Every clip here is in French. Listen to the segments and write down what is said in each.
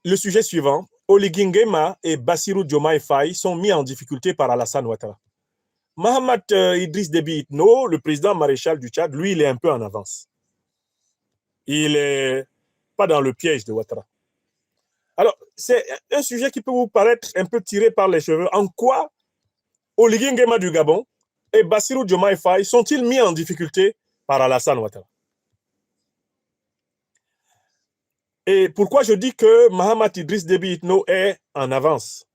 le sujet suivant, Oligui Nguema et Bassirou Diomaye Faye sont mis en difficulté par Alassane Ouattara. Mahamat Idriss Déby Itno, le président maréchal du Tchad, lui, il est un peu en avance. Il n'est pas dans le piège de Ouattara. Alors, c'est un sujet qui peut vous paraître un peu tiré par les cheveux. En quoi Oligui Nguema du Gabon et Bassirou Diomaye Faye sont-ils mis en difficulté par Alassane Ouattara? Et pourquoi je dis que Mahamat Idriss Déby Itno est en avance,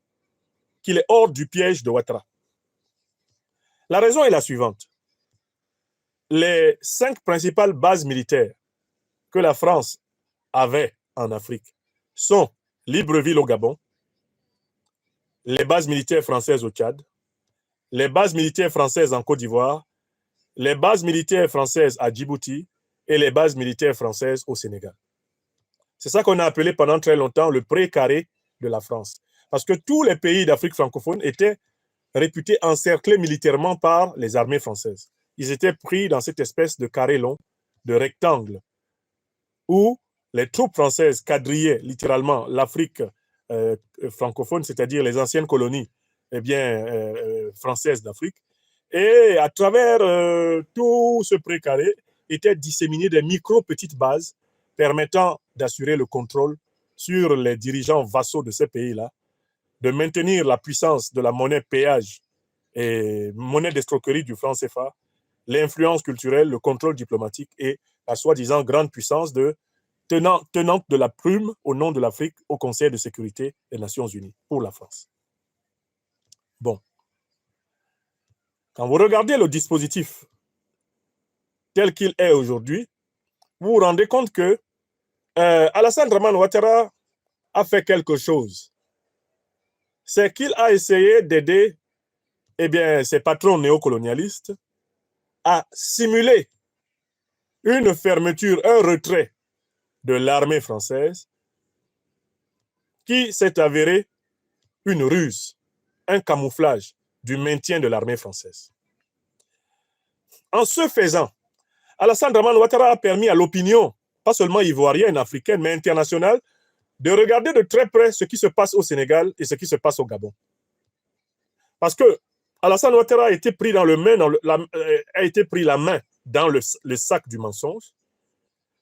qu'il est hors du piège de Ouattara? La raison est la suivante. Les 5 principales bases militaires que la France avait en Afrique sont Libreville au Gabon, les bases militaires françaises au Tchad, les bases militaires françaises en Côte d'Ivoire, les bases militaires françaises à Djibouti et les bases militaires françaises au Sénégal. C'est ça qu'on a appelé pendant très longtemps le pré-carré de la France. Parce que tous les pays d'Afrique francophone étaient réputés encerclés militairement par les armées françaises. Ils étaient pris dans cette espèce de carré long, de rectangle, où les troupes françaises quadrillaient littéralement l'Afrique francophone, c'est-à-dire les anciennes colonies françaises d'Afrique. Et à travers tout ce précaré étaient disséminées des micro-petites bases permettant d'assurer le contrôle sur les dirigeants vassaux de ces pays-là, de maintenir la puissance de la monnaie péage et monnaie d'escroquerie du franc CFA, l'influence culturelle, le contrôle diplomatique et la soi-disant grande puissance de tenante de la plume au nom de l'Afrique au Conseil de sécurité des Nations Unies pour la France. Bon. Quand vous regardez le dispositif tel qu'il est aujourd'hui, vous vous rendez compte que Alassane Dramane Ouattara a fait quelque chose. C'est qu'il a essayé d'aider ses patrons néocolonialistes à simuler une fermeture, un retrait de l'armée française qui s'est avéré une ruse, un camouflage du maintien de l'armée française. En ce faisant, Alassane Dramane Ouattara a permis à l'opinion, pas seulement ivoirienne, africaine, mais internationale, de regarder de très près ce qui se passe au Sénégal et ce qui se passe au Gabon. Parce que Alassane Ouattara a été pris la main dans le sac du mensonge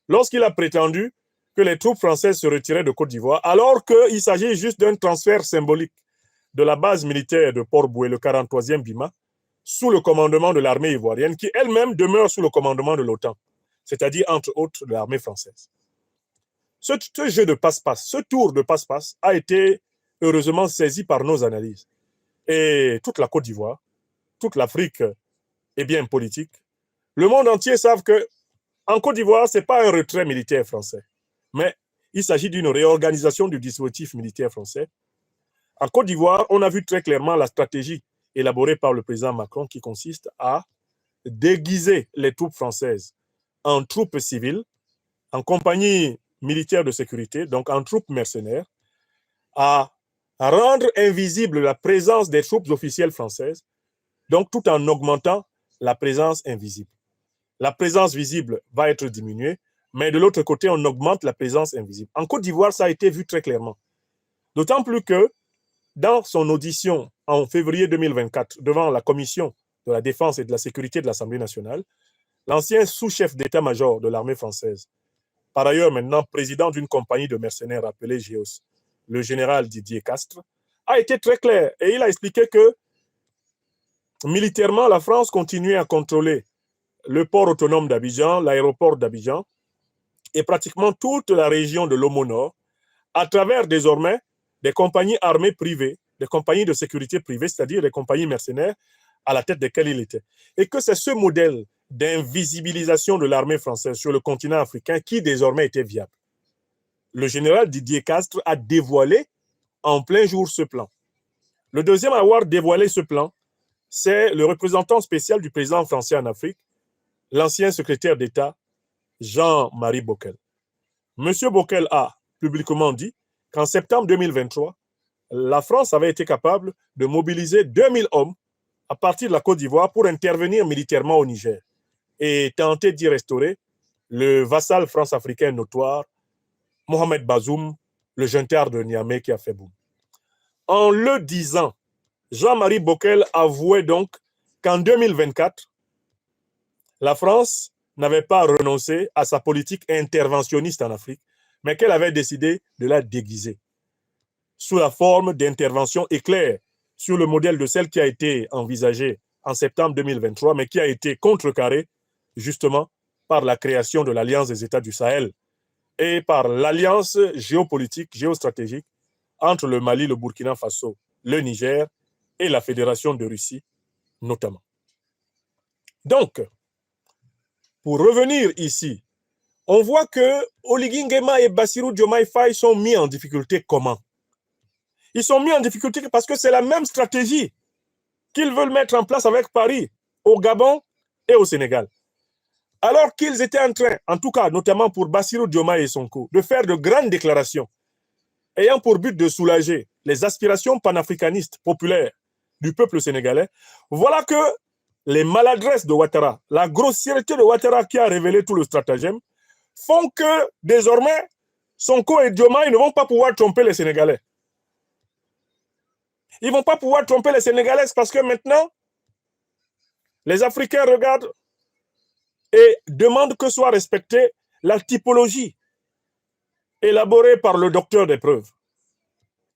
lorsqu'il a prétendu que les troupes françaises se retiraient de Côte d'Ivoire, alors qu'il s'agit juste d'un transfert symbolique de la base militaire de Port-Boué, le 43e BIMA, sous le commandement de l'armée ivoirienne, qui elle-même demeure sous le commandement de l'OTAN, c'est-à-dire entre autres de l'armée française. Ce jeu de passe-passe, ce tour de passe-passe a été heureusement saisi par nos analyses. Et toute la Côte d'Ivoire, toute l'Afrique est bien politique. Le monde entier savent qu'en Côte d'Ivoire, ce n'est pas un retrait militaire français, mais il s'agit d'une réorganisation du dispositif militaire français. En Côte d'Ivoire, on a vu très clairement la stratégie élaborée par le président Macron qui consiste à déguiser les troupes françaises en troupes civiles, en compagnie militaire de sécurité, donc en troupes mercenaires, à rendre invisible la présence des troupes officielles françaises, donc tout en augmentant la présence invisible. La présence visible va être diminuée, mais de l'autre côté, on augmente la présence invisible. En Côte d'Ivoire, ça a été vu très clairement. D'autant plus que dans son audition en février 2024 devant la Commission de la Défense et de la Sécurité de l'Assemblée nationale, l'ancien sous-chef d'état-major de l'armée française, par ailleurs maintenant président d'une compagnie de mercenaires appelée GEOS, le général Didier Castres, a été très clair et il a expliqué que militairement, la France continuait à contrôler le port autonome d'Abidjan, l'aéroport d'Abidjan et pratiquement toute la région de l'Omo Nord à travers désormais des compagnies armées privées, des compagnies de sécurité privées, c'est-à-dire des compagnies mercenaires à la tête desquelles il était. Et que c'est ce modèle d'invisibilisation de l'armée française sur le continent africain qui désormais était viable. Le général Didier Castres a dévoilé en plein jour ce plan. Le deuxième à avoir dévoilé ce plan, c'est le représentant spécial du président français en Afrique, l'ancien secrétaire d'État, Jean-Marie Bockel. Monsieur Bockel a publiquement dit qu'en septembre 2023, la France avait été capable de mobiliser 2000 hommes à partir de la Côte d'Ivoire pour intervenir militairement au Niger et tenter d'y restaurer le vassal france-africain notoire, Mohamed Bazoum, le junteur de Niamey qui a fait boum. En le disant, Jean-Marie Bockel avouait donc qu'en 2024, la France n'avait pas renoncé à sa politique interventionniste en Afrique, mais qu'elle avait décidé de la déguiser sous la forme d'intervention éclair sur le modèle de celle qui a été envisagée en septembre 2023, mais qui a été contrecarrée justement par la création de l'Alliance des États du Sahel et par l'alliance géopolitique, géostratégique entre le Mali, le Burkina Faso, le Niger et la Fédération de Russie notamment. Donc, pour revenir ici, on voit que Oligui Nguema et Bassirou Diomaye Faye sont mis en difficulté comment? Ils sont mis en difficulté parce que c'est la même stratégie qu'ils veulent mettre en place avec Paris, au Gabon et au Sénégal. Alors qu'ils étaient en train, en tout cas notamment pour Bassirou Diomaye et Sonko, de faire de grandes déclarations ayant pour but de soulager les aspirations panafricanistes populaires du peuple sénégalais, voilà que les maladresses de Ouattara, la grossièreté de Ouattara qui a révélé tout le stratagème, font que désormais, Sonko et Diomaye ne vont pas pouvoir tromper les Sénégalais. Ils ne vont pas pouvoir tromper les Sénégalais parce que maintenant, les Africains regardent et demandent que soit respectée la typologie élaborée par le docteur des preuves.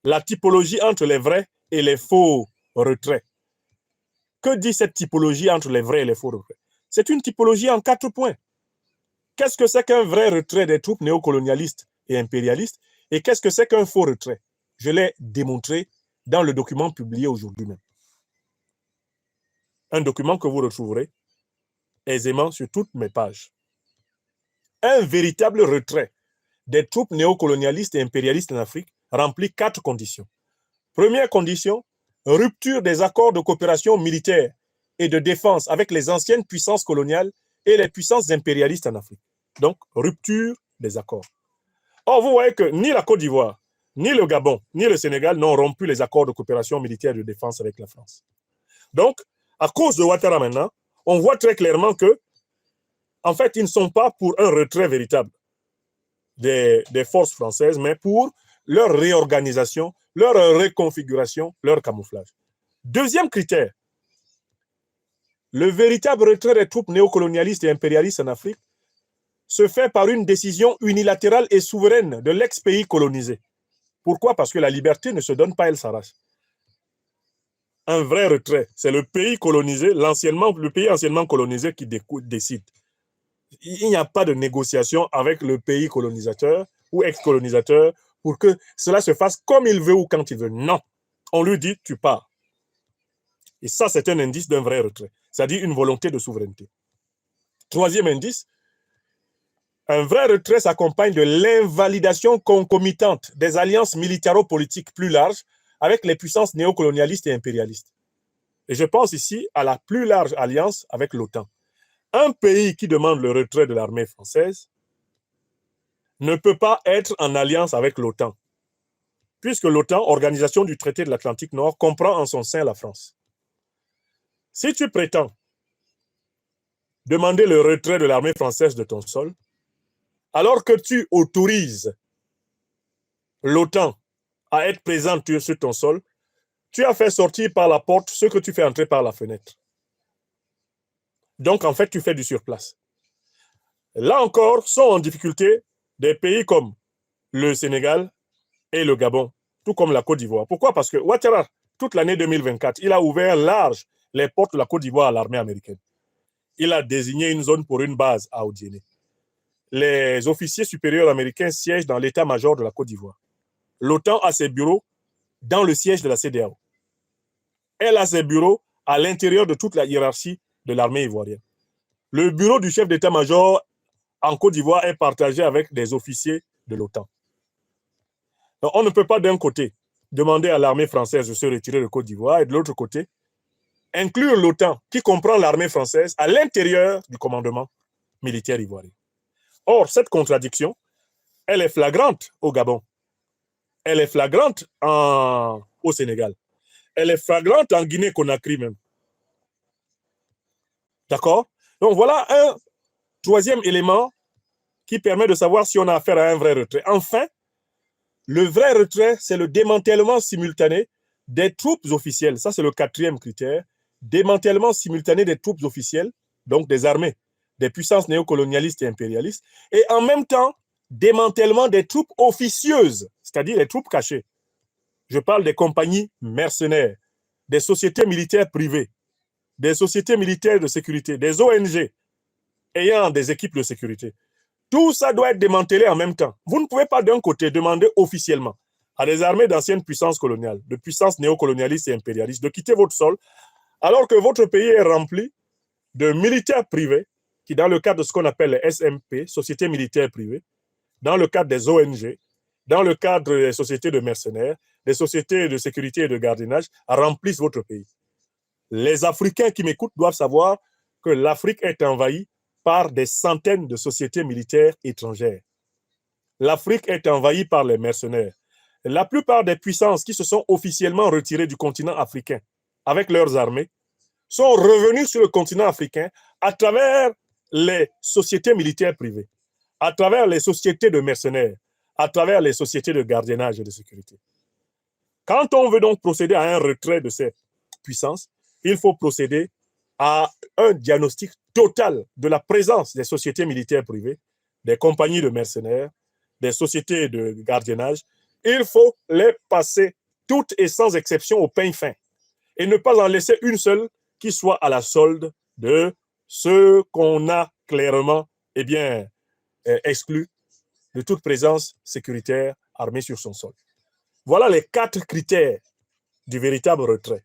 La typologie entre les vrais et les faux retraits. Que dit cette typologie entre les vrais et les faux retraits? C'est une typologie en 4 points. Qu'est-ce que c'est qu'un vrai retrait des troupes néocolonialistes et impérialistes? Et qu'est-ce que c'est qu'un faux retrait? Je l'ai démontré dans le document publié aujourd'hui même. Un document que vous retrouverez aisément sur toutes mes pages. Un véritable retrait des troupes néocolonialistes et impérialistes en Afrique remplit 4 conditions. Première condition, rupture des accords de coopération militaire et de défense avec les anciennes puissances coloniales et les puissances impérialistes en Afrique. Donc, rupture des accords. Or, vous voyez que ni la Côte d'Ivoire, ni le Gabon, ni le Sénégal n'ont rompu les accords de coopération militaire et de défense avec la France. Donc, à cause de Ouattara maintenant, on voit très clairement que, en fait, ils ne sont pas pour un retrait véritable des forces françaises, mais pour leur réorganisation, leur reconfiguration, leur camouflage. Deuxième critère, le véritable retrait des troupes néocolonialistes et impérialistes en Afrique se fait par une décision unilatérale et souveraine de l'ex-pays colonisé. Pourquoi? Parce que la liberté ne se donne pas, elle s'arrache. Un vrai retrait, c'est le pays colonisé, le pays anciennement colonisé qui décide. Il n'y a pas de négociation avec le pays colonisateur ou ex-colonisateur pour que cela se fasse comme il veut ou quand il veut. Non. On lui dit, tu pars. Et ça, c'est un indice d'un vrai retrait, c'est-à-dire une volonté de souveraineté. Troisième indice, un vrai retrait s'accompagne de l'invalidation concomitante des alliances militaro-politiques plus larges avec les puissances néocolonialistes et impérialistes. Et je pense ici à la plus large alliance avec l'OTAN. Un pays qui demande le retrait de l'armée française ne peut pas être en alliance avec l'OTAN, puisque l'OTAN, organisation du traité de l'Atlantique Nord, comprend en son sein la France. Si tu prétends demander le retrait de l'armée française de ton sol, alors que tu autorises l'OTAN à être présente sur ton sol, tu as fait sortir par la porte ce que tu fais entrer par la fenêtre. Donc, en fait, tu fais du surplace. Là encore, sont en difficulté des pays comme le Sénégal et le Gabon, tout comme la Côte d'Ivoire. Pourquoi? Parce que Ouattara, toute l'année 2024, il a ouvert large les portes de la Côte d'Ivoire à l'armée américaine. Il a désigné une zone pour une base à Odiéné. Les officiers supérieurs américains siègent dans l'état-major de la Côte d'Ivoire. L'OTAN a ses bureaux dans le siège de la CEDEAO. Elle a ses bureaux à l'intérieur de toute la hiérarchie de l'armée ivoirienne. Le bureau du chef d'état-major en Côte d'Ivoire est partagé avec des officiers de l'OTAN. Donc, on ne peut pas d'un côté demander à l'armée française de se retirer de Côte d'Ivoire et de l'autre côté inclure l'OTAN qui comprend l'armée française à l'intérieur du commandement militaire ivoirien. Or, cette contradiction, elle est flagrante au Gabon. Elle est flagrante au Sénégal. Elle est flagrante en Guinée-Conakry même. D'accord? Donc voilà un troisième élément qui permet de savoir si on a affaire à un vrai retrait. Enfin, Le vrai retrait, c'est le démantèlement simultané des troupes officielles. Ça, c'est le quatrième critère. Démantèlement simultané des troupes officielles, donc des armées, des puissances néocolonialistes et impérialistes, et en même temps, démantèlement des troupes officieuses, c'est-à-dire les troupes cachées. Je parle des compagnies mercenaires, des sociétés militaires privées, des sociétés militaires de sécurité, des ONG ayant des équipes de sécurité. Tout ça doit être démantelé en même temps. Vous ne pouvez pas d'un côté demander officiellement à des armées d'anciennes puissances coloniales, de puissances néocolonialistes et impérialistes, de quitter votre sol, alors que votre pays est rempli de militaires privés qui, dans le cadre de ce qu'on appelle les SMP, sociétés militaires privées, dans le cadre des ONG, dans le cadre des sociétés de mercenaires, des sociétés de sécurité et de gardiennage, remplissent votre pays. Les Africains qui m'écoutent doivent savoir que l'Afrique est envahie par des centaines de sociétés militaires étrangères. L'Afrique est envahie par les mercenaires. La plupart des puissances qui se sont officiellement retirées du continent africain avec leurs armées sont revenues sur le continent africain à travers les sociétés militaires privées, à travers les sociétés de mercenaires, à travers les sociétés de gardiennage et de sécurité. Quand on veut donc procéder à un retrait de ces puissances, il faut procéder à un diagnostic total de la présence des sociétés militaires privées, des compagnies de mercenaires, des sociétés de gardiennage. Il faut les passer toutes et sans exception au peigne fin et ne pas en laisser une seule qui soit à la solde de ce qu'on a clairement exclu de toute présence sécuritaire armée sur son sol. Voilà les 4 critères du véritable retrait.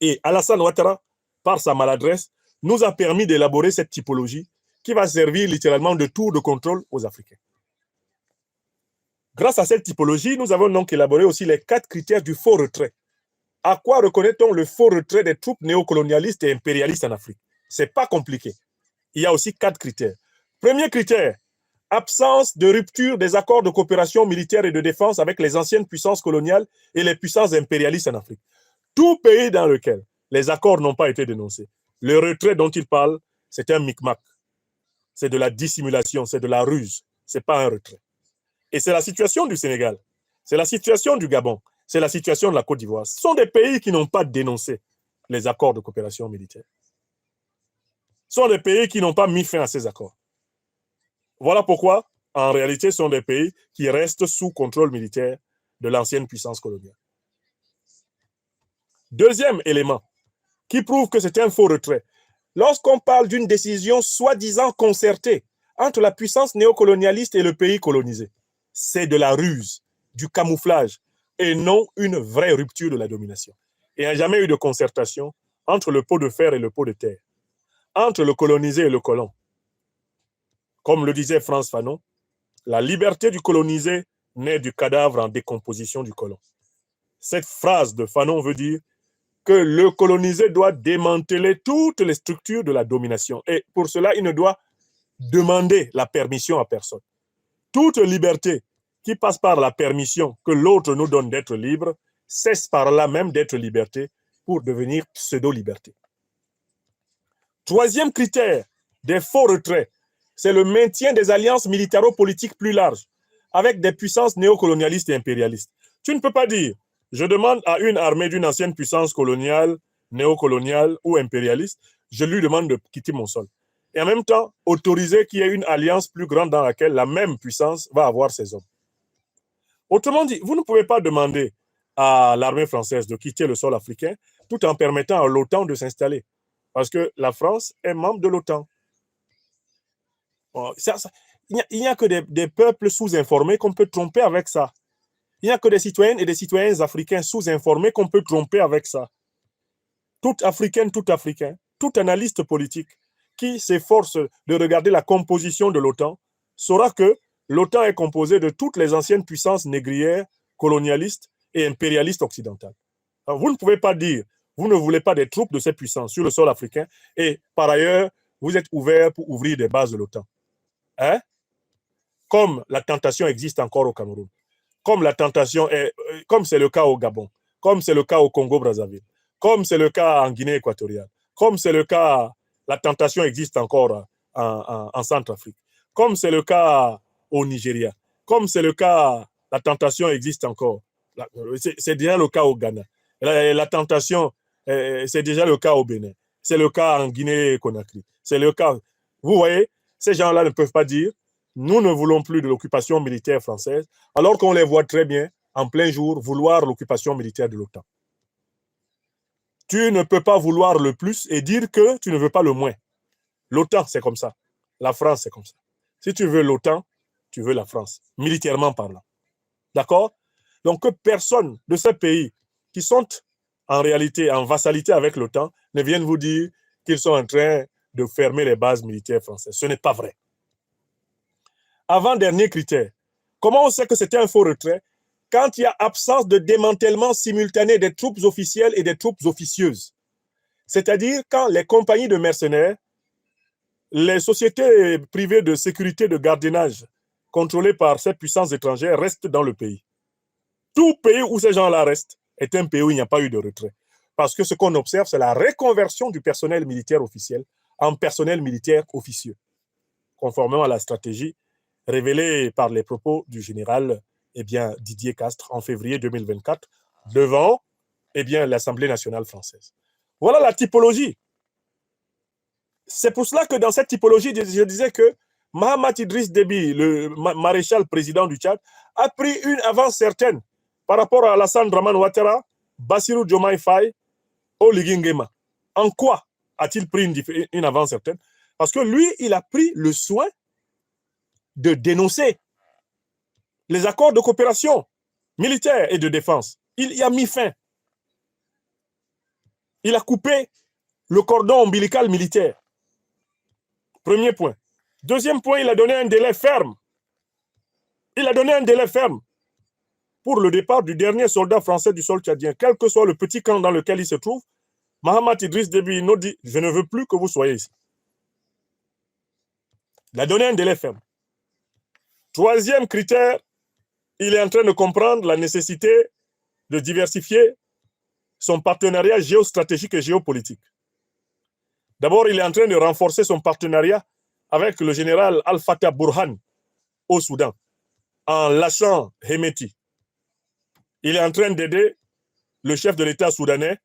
Et Alassane Ouattara, par sa maladresse, nous a permis d'élaborer cette typologie qui va servir littéralement de tour de contrôle aux Africains. Grâce à cette typologie, nous avons donc élaboré aussi les 4 critères du faux retrait. À quoi reconnaît-on le faux retrait des troupes néocolonialistes et impérialistes en Afrique? Ce n'est pas compliqué. Il y a aussi 4 critères. Premier critère, absence de rupture des accords de coopération militaire et de défense avec les anciennes puissances coloniales et les puissances impérialistes en Afrique. Tout pays dans lequel les accords n'ont pas été dénoncés, le retrait dont il parle, c'est un micmac. C'est de la dissimulation, c'est de la ruse. Ce n'est pas un retrait. Et c'est la situation du Sénégal, c'est la situation du Gabon, c'est la situation de la Côte d'Ivoire. Ce sont des pays qui n'ont pas dénoncé les accords de coopération militaire. Ce sont des pays qui n'ont pas mis fin à ces accords. Voilà pourquoi, en réalité, ce sont des pays qui restent sous contrôle militaire de l'ancienne puissance coloniale. Deuxième élément qui prouve que c'est un faux retrait. Lorsqu'on parle d'une décision soi-disant concertée entre la puissance néocolonialiste et le pays colonisé, c'est de la ruse, du camouflage, et non une vraie rupture de la domination. Il n'y a jamais eu de concertation entre le pot de fer et le pot de terre, entre le colonisé et le colon. Comme le disait Frantz Fanon, la liberté du colonisé naît du cadavre en décomposition du colon. Cette phrase de Fanon veut dire que le colonisé doit démanteler toutes les structures de la domination. Et pour cela, il ne doit demander la permission à personne. Toute liberté qui passe par la permission que l'autre nous donne d'être libre cesse par là même d'être liberté pour devenir pseudo-liberté. Troisième critère des faux retraits, c'est le maintien des alliances militaro-politiques plus larges avec des puissances néocolonialistes et impérialistes. Tu ne peux pas dire, je demande à une armée d'une ancienne puissance coloniale, néocoloniale ou impérialiste, je lui demande de quitter mon sol. Et en même temps, autoriser qu'il y ait une alliance plus grande dans laquelle la même puissance va avoir ses hommes. Autrement dit, vous ne pouvez pas demander à l'armée française de quitter le sol africain tout en permettant à l'OTAN de s'installer. Parce que la France est membre de l'OTAN. Il n'y a que des peuples sous-informés qu'on peut tromper avec ça. Il n'y a que des citoyennes et des citoyens africains sous-informés qu'on peut tromper avec ça. Toute africaine, tout africain, tout analyste politique qui s'efforce de regarder la composition de l'OTAN saura que l'OTAN est composée de toutes les anciennes puissances négrières, colonialistes et impérialistes occidentales. Alors, vous ne pouvez pas dire, vous ne voulez pas des troupes de ces puissances sur le sol africain et par ailleurs, vous êtes ouvert pour ouvrir des bases de l'OTAN. Hein? Comme la tentation existe encore au Cameroun, comme la tentation est, comme c'est le cas au Gabon, comme c'est le cas au Congo-Brazzaville, comme c'est le cas en Guinée équatoriale, comme c'est le cas, la tentation existe encore en Centrafrique, comme c'est le cas au Nigeria, comme c'est le cas la tentation existe encore. C'est déjà le cas au Ghana. La tentation, c'est déjà le cas au Bénin. C'est le cas en Guinée-Conakry. C'est le cas. Vous voyez, ces gens-là ne peuvent pas dire nous ne voulons plus de l'occupation militaire française, alors qu'on les voit très bien, en plein jour, vouloir l'occupation militaire de l'OTAN. Tu ne peux pas vouloir le plus et dire que tu ne veux pas le moins. L'OTAN, c'est comme ça. La France, c'est comme ça. Si tu veux l'OTAN, tu veux la France, militairement parlant. D'accord? Donc, que personne de ces pays qui sont en réalité en vassalité avec l'OTAN ne vienne vous dire qu'ils sont en train de fermer les bases militaires françaises. Ce n'est pas vrai. Avant-dernier critère, comment on sait que c'était un faux retrait? Quand il y a absence de démantèlement simultané des troupes officielles et des troupes officieuses. C'est-à-dire quand les compagnies de mercenaires, les sociétés privées de sécurité de gardiennage contrôlées par ces puissances étrangères restent dans le pays. Tout pays où ces gens-là restent est un pays où il n'y a pas eu de retrait. Parce que ce qu'on observe, c'est la reconversion du personnel militaire officiel en personnel militaire officieux, conformément à la stratégie révélée par les propos du général Didier Castres en février 2024 devant l'Assemblée nationale française. Voilà la typologie. C'est pour cela que dans cette typologie, je disais que Mahamat Idriss Déby, le maréchal président du Tchad, a pris une avance certaine par rapport à Alassane Dramane Ouattara, Bassirou Diomaye Faye, Oligui Nguema. En quoi a-t-il pris une avance certaine? Parce que lui, il a pris le soin de dénoncer les accords de coopération militaire et de défense. Il y a mis fin. Il a coupé le cordon ombilical militaire. Premier point. Deuxième point, il a donné un délai ferme. Il a donné un délai ferme pour le départ du dernier soldat français du sol tchadien, quel que soit le petit camp dans lequel il se trouve. Mahamat Idriss Déby nous dit « Je ne veux plus que vous soyez ici ». Il a donné un délai ferme. Troisième critère, il est en train de comprendre la nécessité de diversifier son partenariat géostratégique et géopolitique. D'abord, il est en train de renforcer son partenariat avec le général Al-Fatah Burhan au Soudan, en lâchant Hemeti. Il est en train d'aider le chef de l'État soudanais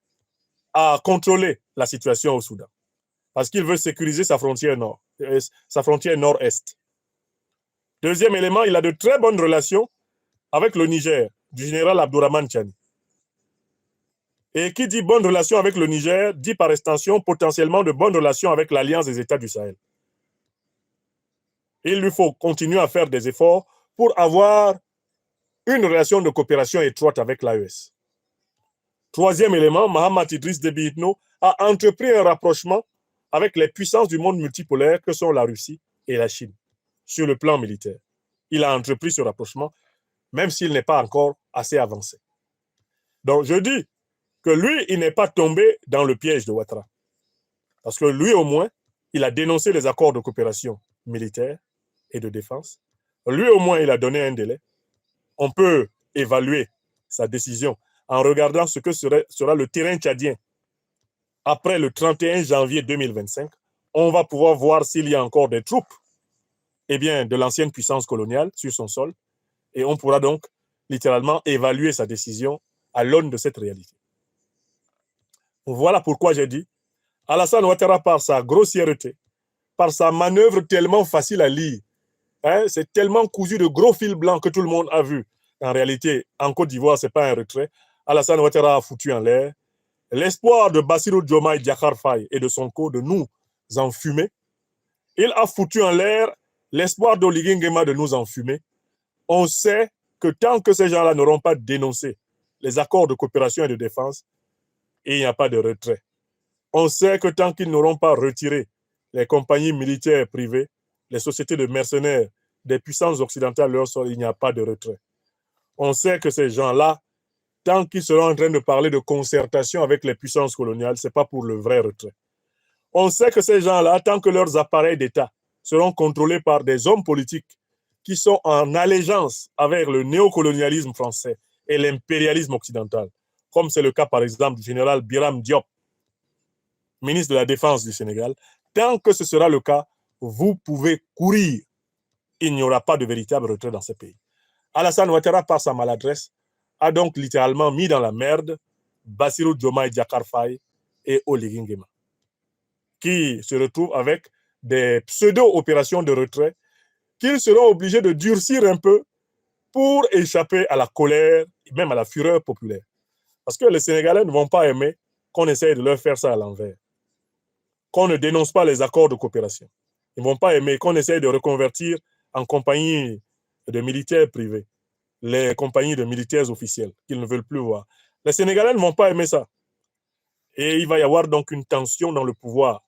à contrôler la situation au Soudan, parce qu'il veut sécuriser sa frontière nord, sa frontière nord-est. Deuxième élément, il a de très bonnes relations avec le Niger, du général Abdourahmane Tchani. Et qui dit bonnes relations avec le Niger, dit par extension potentiellement de bonnes relations avec l'Alliance des États du Sahel. Il lui faut continuer à faire des efforts pour avoir une relation de coopération étroite avec l'AES. Troisième élément, Mahamat Idriss Déby Itno a entrepris un rapprochement avec les puissances du monde multipolaire que sont la Russie et la Chine sur le plan militaire. Il a entrepris ce rapprochement, même s'il n'est pas encore assez avancé. Donc je dis que lui, il n'est pas tombé dans le piège de Ouattara. Parce que lui, au moins, il a dénoncé les accords de coopération militaire et de défense. Lui, au moins, il a donné un délai. On peut évaluer sa décision en regardant ce que sera le terrain tchadien après le 31 janvier 2025. On va pouvoir voir s'il y a encore des troupes de l'ancienne puissance coloniale sur son sol. Et on pourra donc littéralement évaluer sa décision à l'aune de cette réalité. Voilà pourquoi j'ai dit, Alassane Ouattara, par sa grossièreté, par sa manœuvre tellement facile à lire, c'est tellement cousu de gros fils blancs que tout le monde a vu. En réalité, en Côte d'Ivoire, ce n'est pas un retrait. Alassane Ouattara a foutu en l'air l'espoir de Bassirou Diomaye Diakhar Faye et de son co de nous enfumer. Il a foutu en l'air l'espoir d'Oligui Nguema de nous enfumer. On sait que tant que ces gens-là n'auront pas dénoncé les accords de coopération et de défense, il n'y a pas de retrait. On sait que tant qu'ils n'auront pas retiré les compagnies militaires privées, les sociétés de mercenaires des puissances occidentales leur sol, il n'y a pas de retrait. On sait que ces gens-là, tant qu'ils seront en train de parler de concertation avec les puissances coloniales, ce n'est pas pour le vrai retrait. On sait que ces gens-là, tant que leurs appareils d'État seront contrôlés par des hommes politiques qui sont en allégeance avec le néocolonialisme français et l'impérialisme occidental, comme c'est le cas par exemple du général Biram Diop, ministre de la Défense du Sénégal, tant que ce sera le cas, vous pouvez courir. Il n'y aura pas de véritable retrait dans ce pays. Alassane Ouattara, par sa maladresse, a donc littéralement mis dans la merde Bassirou Diomaye Diakhar Faye et Oligui Nguema, qui se retrouvent avec des pseudo-opérations de retrait qu'ils seront obligés de durcir un peu pour échapper à la colère, même à la fureur populaire. Parce que les Sénégalais ne vont pas aimer qu'on essaye de leur faire ça à l'envers, qu'on ne dénonce pas les accords de coopération. Ils ne vont pas aimer qu'on essaye de reconvertir en compagnie de militaires privés, les compagnies de militaires officiels qu'ils ne veulent plus voir. Les Sénégalais ne vont pas aimer ça. Et il va y avoir donc une tension dans le pouvoir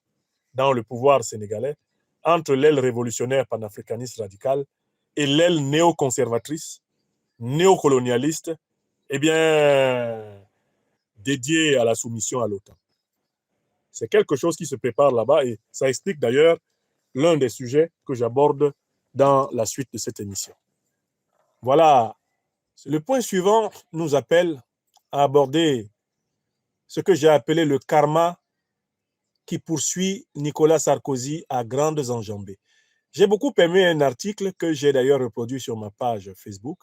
sénégalais, entre l'aile révolutionnaire panafricaniste radicale et l'aile néoconservatrice, néocolonialiste, eh bien, dédiée à la soumission à l'OTAN. C'est quelque chose qui se prépare là-bas et ça explique d'ailleurs l'un des sujets que j'aborde dans la suite de cette émission. Voilà, le point suivant nous appelle à aborder ce que j'ai appelé le karma qui poursuit Nicolas Sarkozy à grandes enjambées. J'ai beaucoup aimé un article que j'ai d'ailleurs reproduit sur ma page Facebook,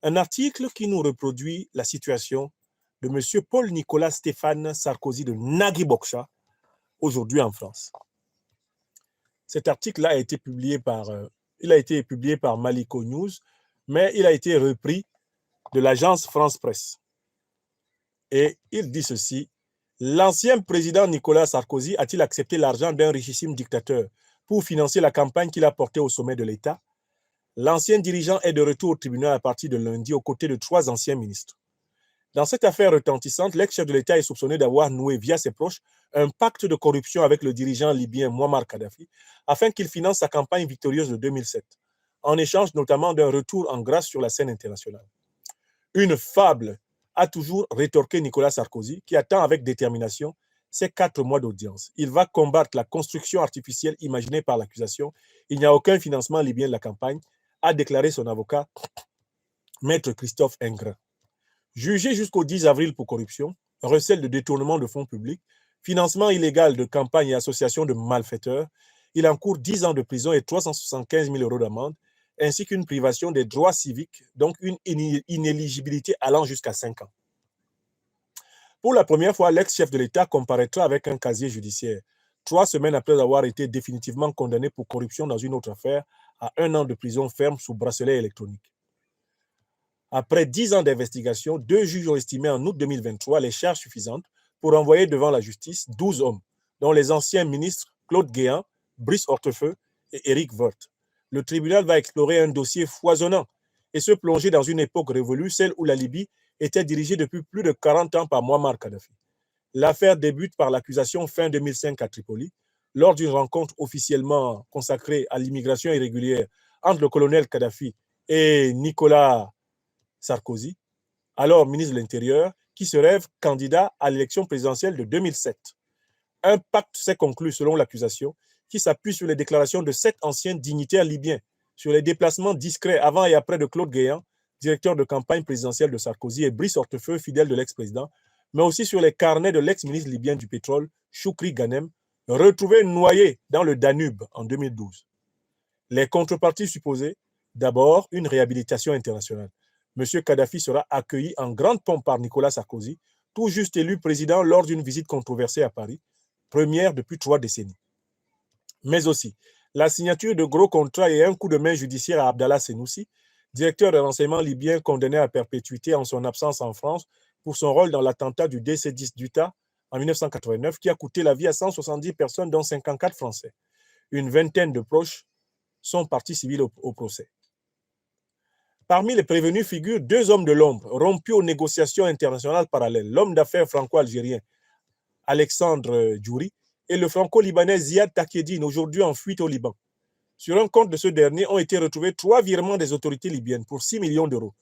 un article qui nous reproduit la situation de M. Paul-Nicolas Stéphane Sarkozy de Nagui Bokcha, aujourd'hui en France. Cet article-là a été publié par Maliko News, mais il a été repris de l'agence France Presse. Et il dit ceci: l'ancien président Nicolas Sarkozy a-t-il accepté l'argent d'un richissime dictateur pour financer la campagne qu'il a portée au sommet de l'État? L'ancien dirigeant est de retour au tribunal à partir de lundi aux côtés de 3 anciens ministres. Dans cette affaire retentissante, l'ex-chef de l'État est soupçonné d'avoir noué via ses proches un pacte de corruption avec le dirigeant libyen Muammar Kadhafi afin qu'il finance sa campagne victorieuse de 2007, en échange notamment d'un retour en grâce sur la scène internationale. Une fable, a toujours rétorqué Nicolas Sarkozy, qui attend avec détermination ses 4 mois d'audience. Il va combattre la construction artificielle imaginée par l'accusation. Il n'y a aucun financement libyen de la campagne, a déclaré son avocat, Maître Christophe Ingres. Jugé jusqu'au 10 avril pour corruption, recel de détournement de fonds publics, financement illégal de campagnes et associations de malfaiteurs, il encourt 10 ans de prison et 375 000 € d'amende, ainsi qu'une privation des droits civiques, donc une inéligibilité allant jusqu'à 5 ans. Pour la première fois, l'ex-chef de l'État comparaîtra avec un casier judiciaire, 3 semaines après avoir été définitivement condamné pour corruption dans une autre affaire à 1 an de prison ferme sous bracelet électronique. Après 10 ans d'investigation, 2 juges ont estimé en août 2023 les charges suffisantes pour envoyer devant la justice 12 hommes, dont les anciens ministres Claude Guéant, Brice Hortefeux et Éric Woerth. Le tribunal va explorer un dossier foisonnant et se plonger dans une époque révolue, celle où la Libye était dirigée depuis plus de 40 ans par Muammar Kadhafi. L'affaire débute par l'accusation fin 2005 à Tripoli, lors d'une rencontre officiellement consacrée à l'immigration irrégulière entre le colonel Kadhafi et Nicolas Sarkozy, alors ministre de l'Intérieur, qui se rêve candidat à l'élection présidentielle de 2007. Un pacte s'est conclu, selon l'accusation, qui s'appuie sur les déclarations de 7 anciens dignitaires libyens, sur les déplacements discrets avant et après de Claude Guéant, directeur de campagne présidentielle de Sarkozy, et Brice Hortefeux, fidèle de l'ex-président, mais aussi sur les carnets de l'ex-ministre libyen du pétrole, Choukri Ghanem, retrouvé noyé dans le Danube en 2012. Les contreparties supposées, d'abord une réhabilitation internationale. M. Kadhafi sera accueilli en grande pompe par Nicolas Sarkozy, tout juste élu président lors d'une visite controversée à Paris, première depuis 3 décennies. Mais aussi la signature de gros contrats et un coup de main judiciaire à Abdallah Senoussi, directeur de renseignement libyen condamné à perpétuité en son absence en France pour son rôle dans l'attentat du DC-10 d'Utah en 1989 qui a coûté la vie à 170 personnes, dont 54 Français. Une vingtaine de proches sont partie civile au procès. Parmi les prévenus figurent 2 hommes de l'ombre rompus aux négociations internationales parallèles, l'homme d'affaires franco-algérien Alexandre Djouri et le franco-libanais Ziad Takedine, aujourd'hui en fuite au Liban. Sur un compte de ce dernier ont été retrouvés 3 virements des autorités libyennes pour 6 millions d'euros.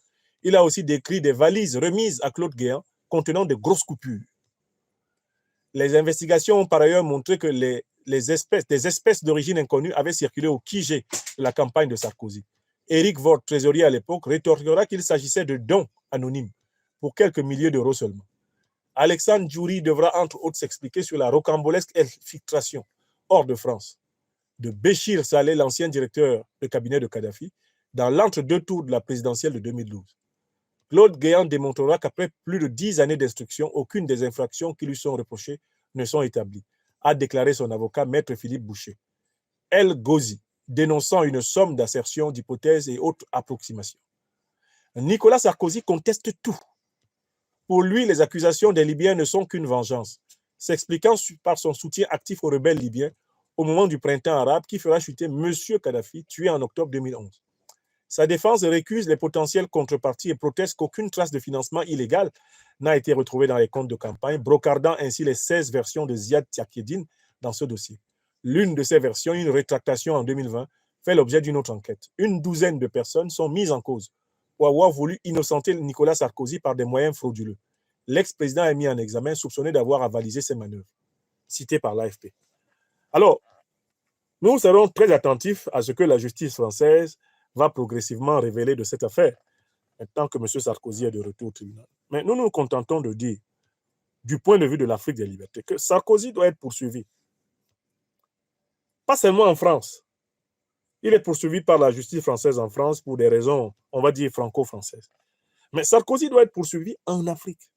Il a aussi décrit des valises remises à Claude Guéant contenant de grosses coupures. Les investigations ont par ailleurs montré que des espèces d'origine inconnue avaient circulé au QG de la campagne de Sarkozy. Éric Woerth, trésorier à l'époque, rétorquera qu'il s'agissait de dons anonymes pour quelques milliers d'euros seulement. Alexandre Djouri devra entre autres s'expliquer sur la rocambolesque infiltration hors de France de Béchir Saleh, l'ancien directeur de cabinet de Kadhafi, dans l'entre-deux tours de la présidentielle de 2012. Claude Guéant démontrera qu'après plus de 10 années d'instruction, aucune des infractions qui lui sont reprochées ne sont établies, a déclaré son avocat, Maître Philippe Boucher. El Ghozi, dénonçant une somme d'assertions, d'hypothèses et autres approximations. Nicolas Sarkozy conteste tout. Pour lui, les accusations des Libyens ne sont qu'une vengeance, s'expliquant par son soutien actif aux rebelles libyens au moment du printemps arabe qui fera chuter M. Kadhafi, tué en octobre 2011. Sa défense récuse les potentielles contreparties et proteste qu'aucune trace de financement illégal n'a été retrouvée dans les comptes de campagne, brocardant ainsi les 16 versions de Ziad Tiakedine dans ce dossier. L'une de ces versions, une rétractation en 2020, fait l'objet d'une autre enquête. Une douzaine de personnes sont mises en cause pour avoir voulu innocenter Nicolas Sarkozy par des moyens frauduleux. L'ex-président est mis en examen, soupçonné d'avoir avalisé ces manœuvres, cité par l'AFP. Alors, nous serons très attentifs à ce que la justice française va progressivement révéler de cette affaire, maintenant que M. Sarkozy est de retour au tribunal. Mais nous nous contentons de dire, du point de vue de l'Afrique des libertés, que Sarkozy doit être poursuivi. Pas seulement en France. Il est poursuivi par la justice française en France pour des raisons, on va dire, franco-françaises. Mais Sarkozy doit être poursuivi en Afrique.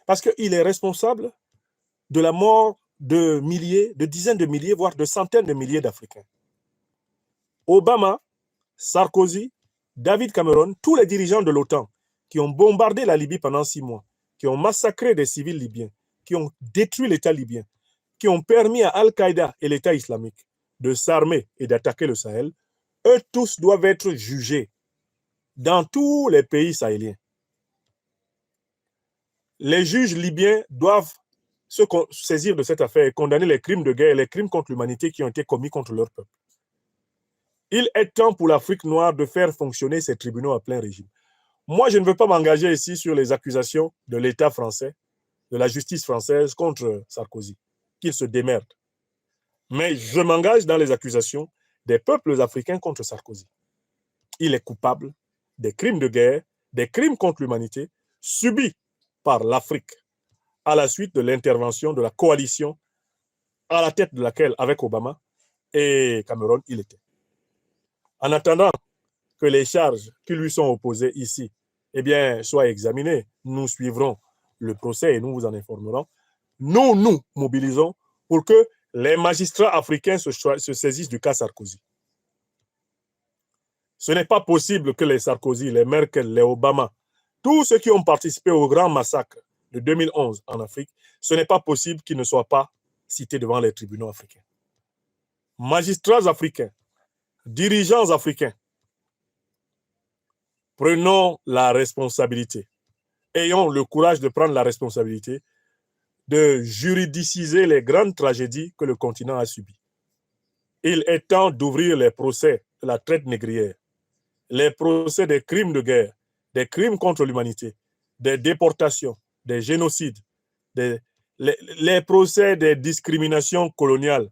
Parce qu'il est responsable de la mort de milliers, de dizaines de milliers, voire de centaines de milliers d'Africains. Obama, Sarkozy, David Cameron, tous les dirigeants de l'OTAN qui ont bombardé la Libye pendant 6 mois, qui ont massacré des civils libyens, qui ont détruit l'État libyen, qui ont permis à Al-Qaïda et l'État islamique de s'armer et d'attaquer le Sahel, eux tous doivent être jugés dans tous les pays sahéliens. Les juges libyens doivent se saisir de cette affaire et condamner les crimes de guerre et les crimes contre l'humanité qui ont été commis contre leur peuple. Il est temps pour l'Afrique noire de faire fonctionner ces tribunaux à plein régime. Moi, je ne veux pas m'engager ici sur les accusations de l'État français, de la justice française contre Sarkozy, qu'il se démerde. Mais je m'engage dans les accusations des peuples africains contre Sarkozy. Il est coupable des crimes de guerre, des crimes contre l'humanité subis par l'Afrique à la suite de l'intervention de la coalition à la tête de laquelle, avec Obama et Cameron, il était. En attendant que les charges qui lui sont opposées ici soient examinées, nous suivrons le procès et nous vous en informerons. Nous nous mobilisons pour que les magistrats africains se saisissent du cas Sarkozy. Ce n'est pas possible que les Sarkozy, les Merkel, les Obama, tous ceux qui ont participé au grand massacre de 2011 en Afrique, ce n'est pas possible qu'ils ne soient pas cités devant les tribunaux africains. Magistrats africains, dirigeants africains, prenons la responsabilité. Ayons le courage de prendre la responsabilité de juridiciser les grandes tragédies que le continent a subies. Il est temps d'ouvrir les procès de la traite négrière, les procès des crimes de guerre, des crimes contre l'humanité, des déportations, des génocides, les procès des discriminations coloniales.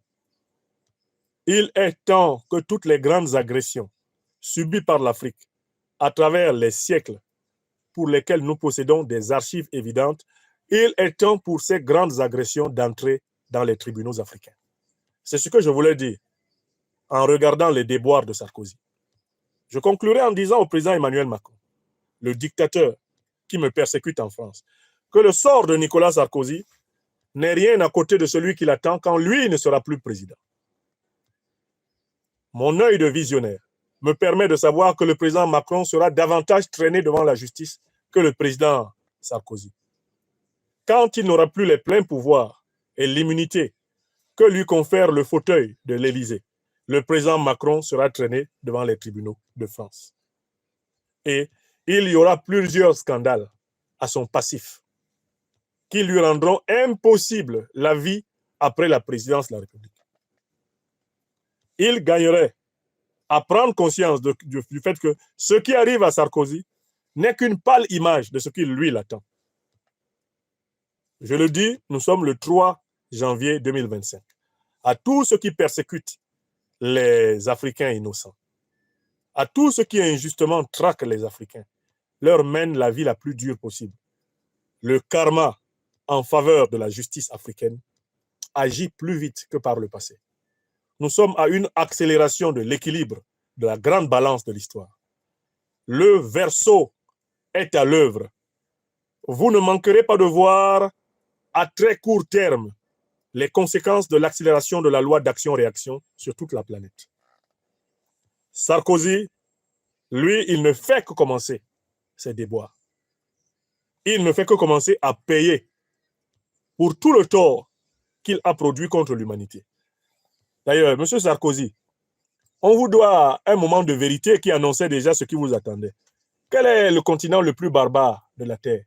Il est temps que toutes les grandes agressions subies par l'Afrique à travers les siècles pour lesquels nous possédons des archives évidentes, il est temps pour ces grandes agressions d'entrer dans les tribunaux africains. C'est ce que je voulais dire en regardant les déboires de Sarkozy. Je conclurai en disant au président Emmanuel Macron, le dictateur qui me persécute en France, que le sort de Nicolas Sarkozy n'est rien à côté de celui qui l'attend quand lui ne sera plus président. Mon œil de visionnaire me permet de savoir que le président Macron sera davantage traîné devant la justice que le président Sarkozy. Quand il n'aura plus les pleins pouvoirs et l'immunité que lui confère le fauteuil de l'Élysée, le président Macron sera traîné devant les tribunaux de France. Et il y aura plusieurs scandales à son passif qui lui rendront impossible la vie après la présidence de la République. Il gagnerait à prendre conscience du fait que ce qui arrive à Sarkozy n'est qu'une pâle image de ce qui lui l'attend. Je le dis, nous sommes le 3 janvier 2025. À tous ceux qui persécutent les Africains innocents, à tous ceux qui injustement traquent les Africains, leur mènent la vie la plus dure possible. Le karma en faveur de la justice africaine agit plus vite que par le passé. Nous sommes à une accélération de l'équilibre de la grande balance de l'histoire. Le verseau est à l'œuvre. Vous ne manquerez pas de voir à très court terme les conséquences de l'accélération de la loi d'action-réaction sur toute la planète. Sarkozy, lui, il ne fait que commencer ses déboires. Il ne fait que commencer à payer pour tout le tort qu'il a produit contre l'humanité. D'ailleurs, M. Sarkozy, on vous doit un moment de vérité qui annonçait déjà ce qui vous attendait. Quel est le continent le plus barbare de la Terre?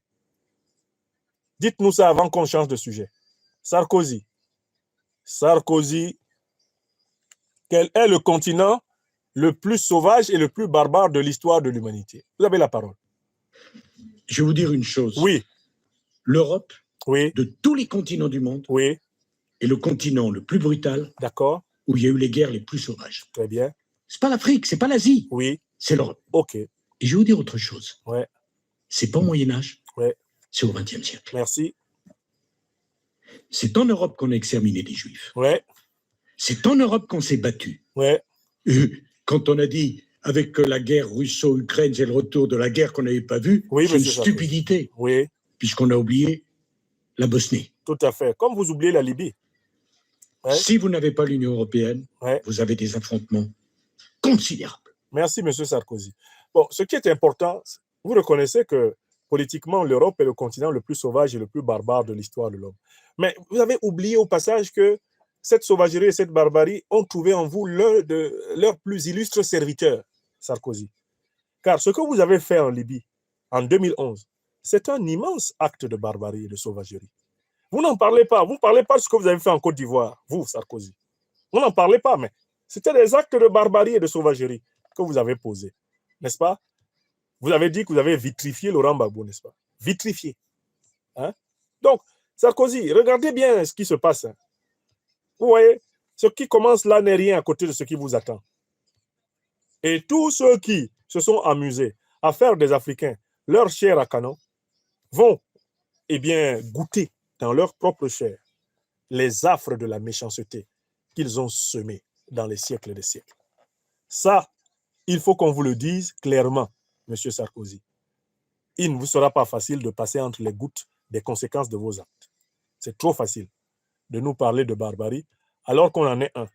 Dites-nous ça avant qu'on change de sujet. Sarkozy. Sarkozy, quel est le continent le plus sauvage et le plus barbare de l'histoire de l'humanité? Vous avez la parole. Je vais vous dire une chose. Oui. L'Europe, oui. de tous les continents du monde, oui. est le continent le plus brutal. D'accord. Où il y a eu les guerres les plus sauvages. Très bien. C'est pas l'Afrique, c'est pas l'Asie. Oui. C'est l'Europe. OK. Et je vais vous dire autre chose. Ouais. C'est pas au Moyen-Âge. Ouais. C'est au XXe siècle. Merci. C'est en Europe qu'on a exterminé les Juifs. Ouais. C'est en Europe qu'on s'est battu. Ouais. Quand on a dit, avec la guerre russo-ukraine, c'est le retour de la guerre qu'on n'avait pas vue, oui, c'est une stupidité. Oui. Puisqu'on a oublié la Bosnie. Tout à fait. Comme vous oubliez la Libye. Ouais. Si vous n'avez pas l'Union européenne, ouais. vous avez des affrontements considérables. Merci, M. Sarkozy. Bon, ce qui est important, vous reconnaissez que politiquement, l'Europe est le continent le plus sauvage et le plus barbare de l'histoire de l'homme. Mais vous avez oublié au passage que cette sauvagerie et cette barbarie ont trouvé en vous l'un de leurs plus illustres serviteurs, Sarkozy. Car ce que vous avez fait en Libye en 2011, c'est un immense acte de barbarie et de sauvagerie. Vous n'en parlez pas. Vous ne parlez pas de ce que vous avez fait en Côte d'Ivoire, vous, Sarkozy. Vous n'en parlez pas, mais c'était des actes de barbarie et de sauvagerie que vous avez posés, n'est-ce pas? Vous avez dit que vous avez vitrifié Laurent Gbagbo, n'est-ce pas? Vitrifié. Hein? Donc, Sarkozy, regardez bien ce qui se passe. Hein. Vous voyez, ce qui commence là n'est rien à côté de ce qui vous attend. Et tous ceux qui se sont amusés à faire des Africains leur chair à canon vont, eh bien, goûter dans leur propre chair les affres de la méchanceté qu'ils ont semées dans les siècles des siècles. Ça, il faut qu'on vous le dise clairement, M. Sarkozy. Il ne vous sera pas facile de passer entre les gouttes des conséquences de vos actes. C'est trop facile de nous parler de barbarie alors qu'on en est un.